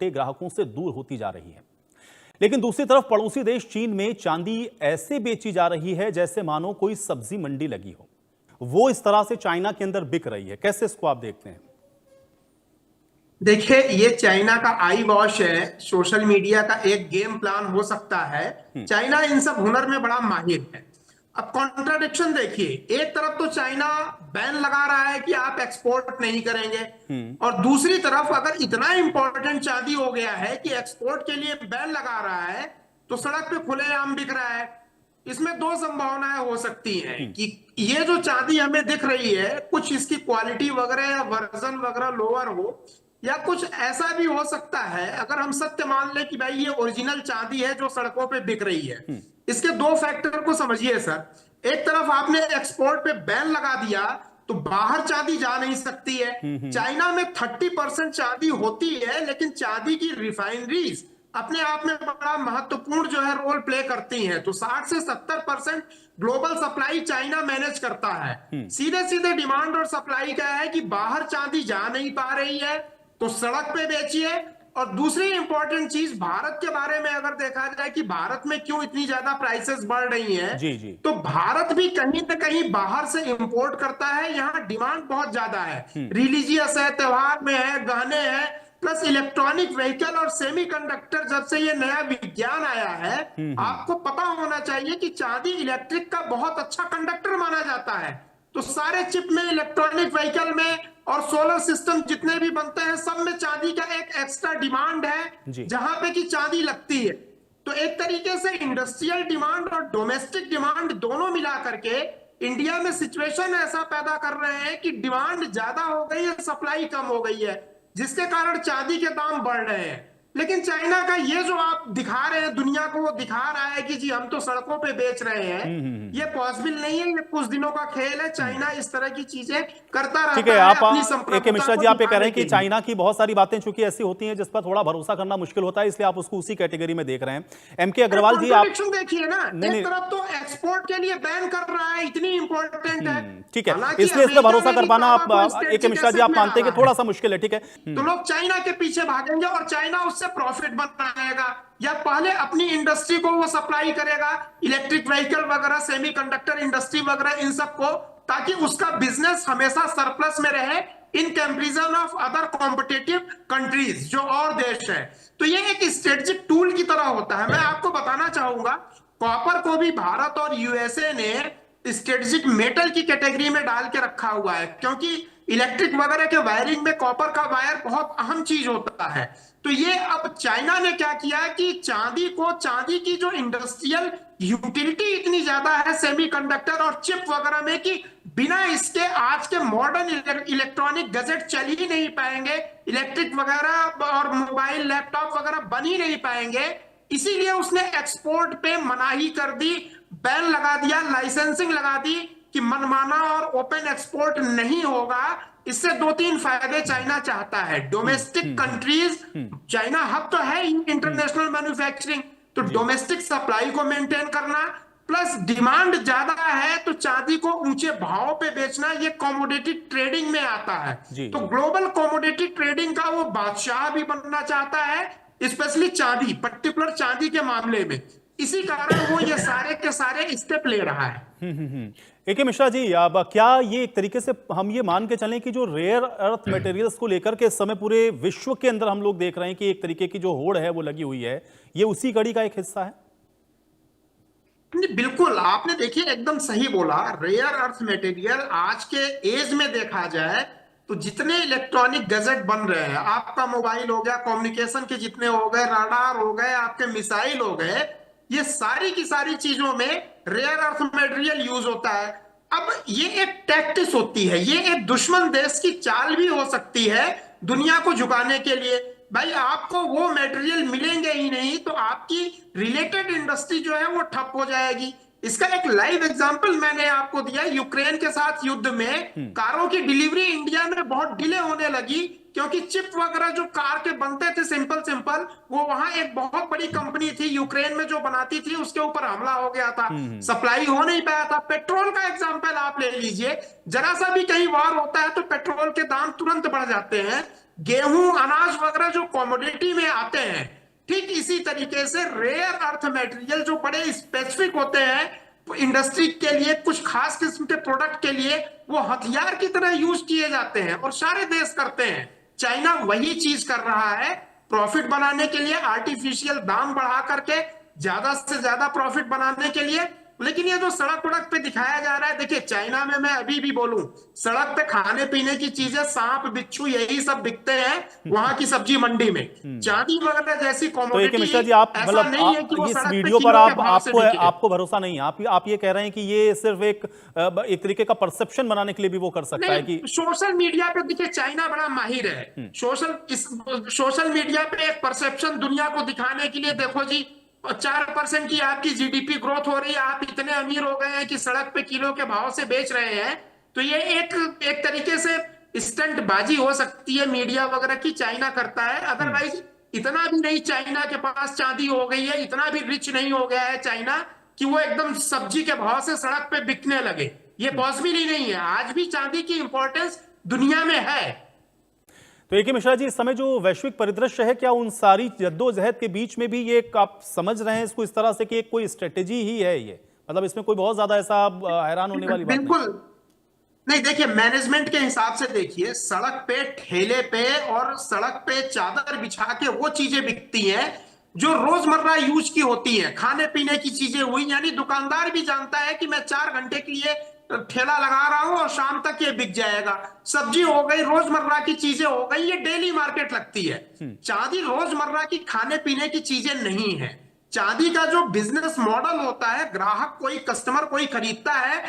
छुट्टे ग्राहकों से दूर होती जा रही है। लेकिन दूसरी तरफ पड़ोसी देश चीन में चांदी ऐसे बेची जा रही है जैसे मानो कोई सब्जी मंडी लगी हो। वो इस तरह से चाइना के अंदर बिक रही है। कैसे इसको आप देखते हैं? देखिए, ये चाइना का आई वॉश है, सोशल मीडिया का एक गेम प्लान हो सकता है। चाइना इन सब हुनर में बड़ा माहिर है। अब कॉन्ट्राडिक्शन देखिए, एक तरफ तो चाइना बैन लगा रहा है कि आप एक्सपोर्ट नहीं करेंगे, और दूसरी तरफ अगर इतना इंपॉर्टेंट चांदी हो गया है कि एक्सपोर्ट के लिए बैन लगा रहा है, तो सड़क पे खुलेआम बिक रहा है। इसमें दो संभावनाएं हो सकती हैं कि ये जो चांदी हमें दिख रही है, कुछ इसकी क्वालिटी वगैरह या वर्जन वगैरह लोअर हो, या कुछ ऐसा भी हो सकता है, अगर हम सत्य मान ले कि भाई ये ओरिजिनल चांदी है जो सड़कों पे बिक रही है। इसके दो फैक्टर को समझिए सर। एक तरफ आपने एक्सपोर्ट पे बैन लगा दिया तो बाहर चांदी जा नहीं सकती है। चाइना में 30% चांदी होती है, लेकिन चांदी की रिफाइनरीज अपने आप में बड़ा महत्वपूर्ण जो है रोल प्ले करती हैं। तो 60 से 70% ग्लोबल सप्लाई चाइना मैनेज करता है। सीधे सीधे डिमांड और सप्लाई का है कि बाहर चांदी जा नहीं पा रही है तो सड़क पे बेचिए। और दूसरी इंपॉर्टेंट चीज, भारत के बारे में अगर देखा जाए कि भारत में क्यों इतनी ज्यादा प्राइसेस बढ़ रही हैं, जी। तो भारत भी कहीं ना कहीं बाहर से इंपोर्ट करता है। यहाँ डिमांड बहुत ज्यादा है, रिलीजियस है, त्योहार में है, गहने हैं, प्लस इलेक्ट्रॉनिक व्हीकल और सेमीकंडक्टर। जब से ये नया विज्ञान आया है, आपको पता होना चाहिए कि चांदी इलेक्ट्रिक का बहुत अच्छा कंडक्टर माना जाता है। तो सारे चिप में, इलेक्ट्रॉनिक व्हीकल में और सोलर सिस्टम जितने भी बनते हैं, सब में चांदी का एक एक्स्ट्रा डिमांड है जहां पे कि चांदी लगती है। तो एक तरीके से इंडस्ट्रियल डिमांड और डोमेस्टिक डिमांड दोनों मिला करके इंडिया में सिचुएशन ऐसा पैदा कर रहे हैं कि डिमांड ज्यादा हो गई है, सप्लाई कम हो गई है, जिसके कारण चांदी के दाम बढ़ रहे हैं। लेकिन चाइना का ये जो आप दिखा रहे हैं दुनिया को, वो दिखा रहा है कि जी हम तो सड़कों पे बेच रहे हैं, ये पॉसिबल नहीं है। ये कुछ दिनों का खेल है। चाइना इस तरह की चीजें करता रहता है। ठीक है, आप अपनी ए.के. मिश्रा जी, आप ये कह रहे हैं कि चाइना की बहुत सारी बातें चूंकि ऐसी होती हैं जिस पर थोड़ा भरोसा करना मुश्किल होता है, इसलिए आप उसको उसी कैटेगरी में देख रहे हैं। एम.के. अग्रवाल जी, आप देखिए ना, एक तरफ तो एक्सपोर्ट के लिए बैन कर रहा है, इतनी इंपॉर्टेंट है। ठीक है, इसलिए इस पर भरोसा कर पाना आप ए.के. मिश्रा जी आप मानते हैं कि थोड़ा सा मुश्किल है। ठीक है, तो लोग चाइना के पीछे भागेंगे और चाइना उससे प्रॉफिट बनाएगा, या पहले अपनी इंडस्ट्री को वो सप्लाई करेगा, इलेक्ट्रिक व्हीकल वगैरह, सेमीकंडक्टर इंडस्ट्री वगैरह, इन सब को, ताकि उसका बिजनेस हमेशा सरप्लस में रहे in comparison of other competitive countries, जो और देश है। तो ये एक स्ट्रेटेजिक टूल की तरह होता है। मैं आपको बताना चाहूंगा, कॉपर को भी भारत और यूएसए ने स्ट्रेटेजिक मेटल की कैटेगरी में डाल के रखा हुआ है, क्योंकि इलेक्ट्रिक वगैरह के वायरिंग में कॉपर का वायर बहुत अहम चीज होता है। तो ये अब चाइना ने क्या किया कि चांदी की जो इंडस्ट्रियल यूटिलिटी इतनी ज्यादा है सेमीकंडक्टर और चिप वगैरह में, कि बिना इसके आज के मॉडर्न इलेक्ट्रॉनिक गैजेट चल ही नहीं पाएंगे, इलेक्ट्रिक वगैरह और मोबाइल लैपटॉप वगैरह बन ही नहीं पाएंगे। इसीलिए उसने एक्सपोर्ट पे मनाही कर दी, बैन लगा दिया, लाइसेंसिंग लगा दी कि मनमाना और ओपन एक्सपोर्ट नहीं होगा। इससे दो तीन फायदे चाइना चाहता है। डोमेस्टिक कंट्रीज, चाइना हब तो है इंटरनेशनल मैन्युफैक्चरिंग, तो डोमेस्टिक सप्लाई को मेंटेन करना, प्लस डिमांड ज्यादा है तो चांदी को ऊंचे भाव पे बेचना, ये कमोडिटी ट्रेडिंग में आता है। तो ग्लोबल कमोडिटी ट्रेडिंग का वो बादशाह भी बनना चाहता है, स्पेशली चांदी, पर्टिकुलर चांदी के मामले में। इसी कारण वो ये सारे के सारे स्टेप ले रहा है। ए.के. मिश्रा जी, अब क्या ये एक तरीके से हम ये मान के चलें कि जो रेयर अर्थ मटेरियल्स को लेकर के इस समय पूरे विश्व के अंदर हम लोग देख रहे हैं कि एक तरीके की जो होड़ है वो लगी हुई है, ये उसी कड़ी का एक हिस्सा है? बिल्कुल, आपने देखिए एकदम सही बोला। रेयर अर्थ मटेरियल आज के एज में देखा जाए तो जितने इलेक्ट्रॉनिक गैजेट बन रहे हैं, आपका मोबाइल हो गया, कम्युनिकेशन के जितने हो गए, रडार हो गए, आपके मिसाइल हो गए, ये सारी की सारी चीजों में रेयर अर्थ मटेरियल यूज होता है। अब ये एक टैक्टिस होती है, ये एक दुश्मन देश की चाल भी हो सकती है दुनिया को झुकाने के लिए। भाई आपको वो मटेरियल मिलेंगे ही नहीं तो आपकी रिलेटेड इंडस्ट्री जो है वो ठप हो जाएगी। इसका एक लाइव एग्जांपल मैंने आपको दिया। यूक्रेन के साथ युद्ध में कारों की डिलीवरी इंडिया में बहुत डिले होने लगी, क्योंकि चिप वगैरह जो कार के बनते थे सिंपल, वो वहां एक बहुत बड़ी कंपनी थी यूक्रेन में जो बनाती थी, उसके ऊपर हमला हो गया था, सप्लाई हो नहीं पाया था। पेट्रोल का एग्जांपल आप ले लीजिए, जरा सा भी कहीं वार होता है तो पेट्रोल के दाम तुरंत बढ़ जाते हैं। गेहूं अनाज वगैरह जो कमोडिटी में आते हैं, ठीक इसी तरीके से रेयर अर्थ मटेरियल जो बड़े स्पेसिफिक होते हैं इंडस्ट्री के लिए, कुछ खास किस्म के प्रोडक्ट के लिए, वो हथियार की तरह यूज किए जाते हैं और सारे देश करते हैं। चाइना वही चीज कर रहा है, प्रॉफिट बनाने के लिए आर्टिफिशियल दाम बढ़ा करके ज्यादा से ज्यादा प्रॉफिट बनाने के लिए। लेकिन ये जो सड़क उड़क पे दिखाया जा रहा है, देखिए चाइना में मैं अभी भी बोलूं, सड़क पे खाने पीने की चीजें, सांप बिच्छू यही सब बिकते हैं वहां की सब्जी मंडी में। चांदी वगैरह जैसी तो एक कॉमोडिटी मिश्रा जी, आप ऐसा मतलब नहीं है कि वो इस सड़क पे वीडियो पर किलो के भाव से आपको बिके। आपको भरोसा नहीं है, आप ये कह रहे हैं कि ये सिर्फ एक तरीके का परसेप्शन बनाने के लिए भी वो कर सकता है कि नहीं, सोशल मीडिया पे देखिए चाइना बड़ा माहिर है। सोशल मीडिया पे एक परसेप्शन दुनिया को दिखाने के लिए, देखो जी 4% की आपकी जीडीपी ग्रोथ हो रही है, आप इतने अमीर हो गए हैं कि सड़क पे किलो के भाव से बेच रहे हैं। तो ये एक तरीके से स्टंट बाजी हो सकती है मीडिया वगैरह की, चाइना करता है। अदरवाइज इतना भी नहीं चाइना के पास चांदी हो गई है, इतना भी रिच नहीं हो गया है चाइना कि वो एकदम सब्जी के भाव से सड़क पे बिकने लगे। ये पॉसिबल ही नहीं है। आज भी चांदी की इंपॉर्टेंस दुनिया में है। तो एक मिश्रा जी, इस समय जो वैश्विक परिदृश्य है, क्या उन सारी जद्दोजहद के बीच में भी ये आप समझ रहे हैं इसको इस तरह से कि एक कोई स्ट्रेटेजी ही है ये, मतलब इसमें कोई बहुत ज्यादा ऐसा हैरान होने वाली बात बिल्कुल नहीं। देखिए मैनेजमेंट के हिसाब से देखिए, सड़क पे ठेले पे और सड़क पे चादर बिछा के वो चीजें बिकती हैं जो रोजमर्रा यूज की होती हैं, खाने पीने की चीजें हुई। यानी दुकानदार भी जानता है कि मैं 4 घंटे के लिए ठेला लगा रहा हूं और शाम तक ये बिक जाएगा। सब्जी हो गई, रोजमर्रा की चीजें हो गई, ये डेली मार्केट लगती है। चांदी रोजमर्रा की खाने पीने की चीजें नहीं है। चांदी का जो बिजनेस मॉडल होता है, ग्राहक कोई कस्टमर कोई खरीदता है